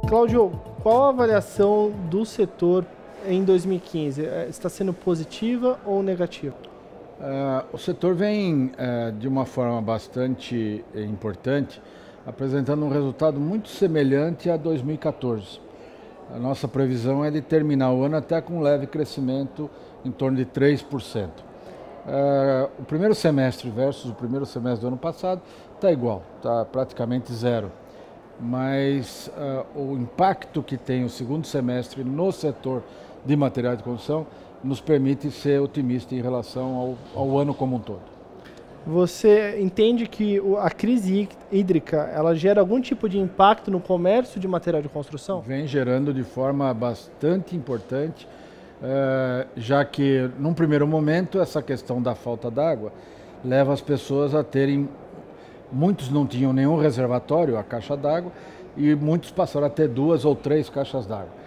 Cláudio, qual a avaliação do setor em 2015? Está sendo positiva ou negativa? O setor vem de uma forma bastante importante, apresentando um resultado muito semelhante a 2014. A nossa previsão é de terminar o ano até com um leve crescimento em torno de 3%. O primeiro semestre versus o primeiro semestre do ano passado está igual, está praticamente zero. Mas o impacto que tem o segundo semestre no setor de materiais de construção nos permite ser otimista em relação ao ano como um todo. Você entende que a crise hídrica ela gera algum tipo de impacto no comércio de material de construção? Vem gerando de forma bastante importante, já que num primeiro momento essa questão da falta d'água leva as pessoas a terem. Muitos não tinham nenhum reservatório, a caixa d'água, e muitos passaram a ter 2 ou 3 caixas d'água.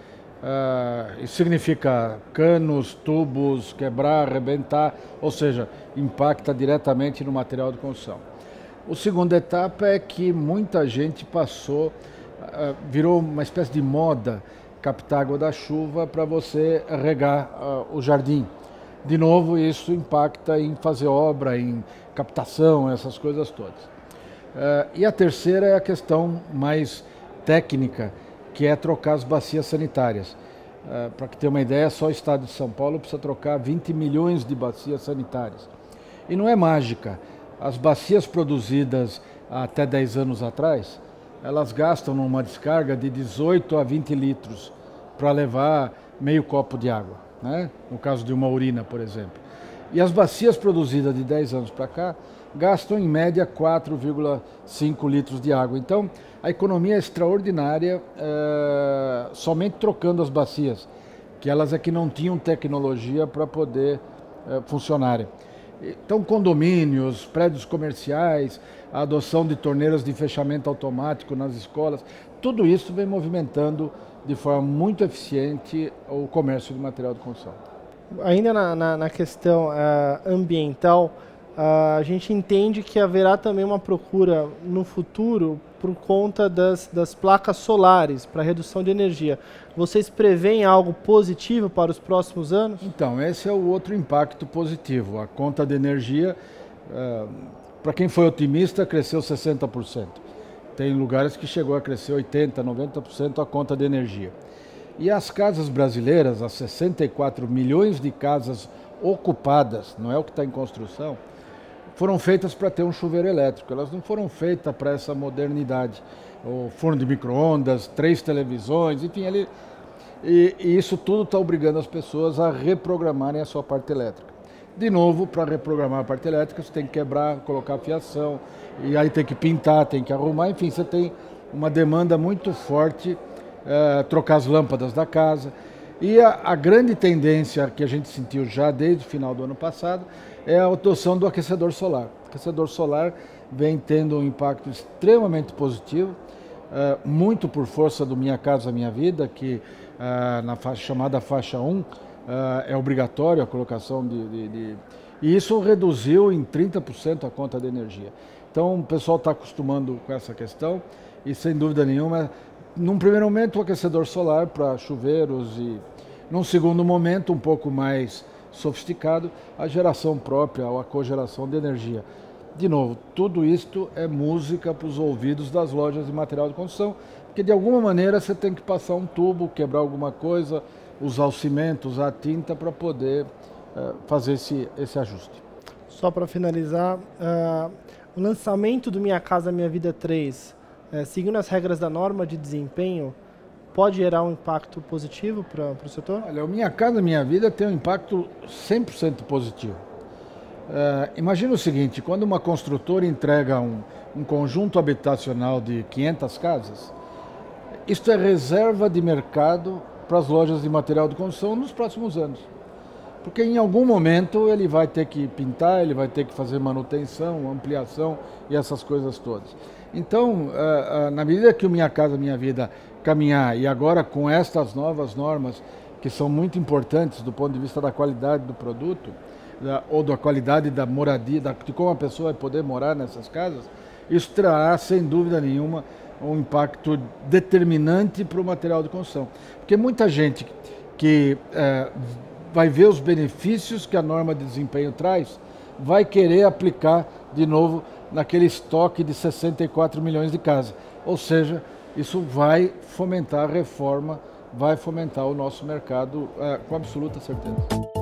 Isso significa canos, tubos, quebrar, arrebentar, ou seja, impacta diretamente no material de construção. A segunda etapa é que muita gente virou uma espécie de moda captar água da chuva para você regar o jardim. De novo, isso impacta em fazer obra, em captação, essas coisas todas. E a terceira é a questão mais técnica, que é trocar as bacias sanitárias. Para que tenha uma ideia, só o estado de São Paulo precisa trocar 20 milhões de bacias sanitárias. E não é mágica. As bacias produzidas até 10 anos atrás, elas gastam numa descarga de 18 a 20 litros para levar meio copo de água, né? No caso de uma urina, por exemplo. E as bacias produzidas de 10 anos para cá gastam em média 4,5 litros de água. Então, a economia é extraordinária somente trocando as bacias, que elas é que não tinham tecnologia para poder funcionarem. Então, condomínios, prédios comerciais, a adoção de torneiras de fechamento automático nas escolas, tudo isso vem movimentando de forma muito eficiente o comércio de material de construção. Ainda na questão ambiental, a gente entende que haverá também uma procura no futuro por conta das placas solares para redução de energia. Vocês preveem algo positivo para os próximos anos? Então, esse é o outro impacto positivo. A conta de energia, para quem foi otimista, cresceu 60%. Tem lugares que chegou a crescer 80%, 90% a conta de energia. E as casas brasileiras, as 64 milhões de casas ocupadas, não é o que está em construção, foram feitas para ter um chuveiro elétrico, elas não foram feitas para essa modernidade. O forno de micro-ondas, 3 televisões, enfim, e isso tudo está obrigando as pessoas a reprogramarem a sua parte elétrica. De novo, para reprogramar a parte elétrica, você tem que quebrar, colocar fiação, e aí tem que pintar, tem que arrumar, enfim, você tem uma demanda muito forte, trocar as lâmpadas da casa. E a grande tendência que a gente sentiu já desde o final do ano passado é a adoção do aquecedor solar. O aquecedor solar vem tendo um impacto extremamente positivo, muito por força do Minha Casa Minha Vida, que na chamada faixa 1 é obrigatório a colocação e isso reduziu em 30% a conta de energia. Então o pessoal está acostumando com essa questão e sem dúvida nenhuma, num primeiro momento o aquecedor solar para chuveiros e num segundo momento um pouco mais sofisticado, a geração própria ou a cogeração de energia. De novo, tudo isto é música para os ouvidos das lojas de material de construção, porque de alguma maneira você tem que passar um tubo, quebrar alguma coisa, usar o cimento, usar a tinta para poder fazer esse ajuste. Só para finalizar, o lançamento do Minha Casa Minha Vida 3, seguindo as regras da norma de desempenho, pode gerar um impacto positivo para o setor? Olha, o Minha Casa Minha Vida tem um impacto 100% positivo. Imagina o seguinte, quando uma construtora entrega um conjunto habitacional de 500 casas, isto é reserva de mercado para as lojas de material de construção nos próximos anos. Porque em algum momento ele vai ter que pintar, ele vai ter que fazer manutenção, ampliação e essas coisas todas. Então, na medida que o Minha Casa Minha Vida caminhar, e agora com estas novas normas, que são muito importantes do ponto de vista da qualidade do produto, ou da qualidade da moradia, de como a pessoa vai poder morar nessas casas, isso trará, sem dúvida nenhuma, um impacto determinante para o material de construção. Porque muita gente que vai ver os benefícios que a norma de desempenho traz, vai querer aplicar de novo naquele estoque de 64 milhões de casas. Ou seja, isso vai fomentar a reforma, vai fomentar o nosso mercado com absoluta certeza.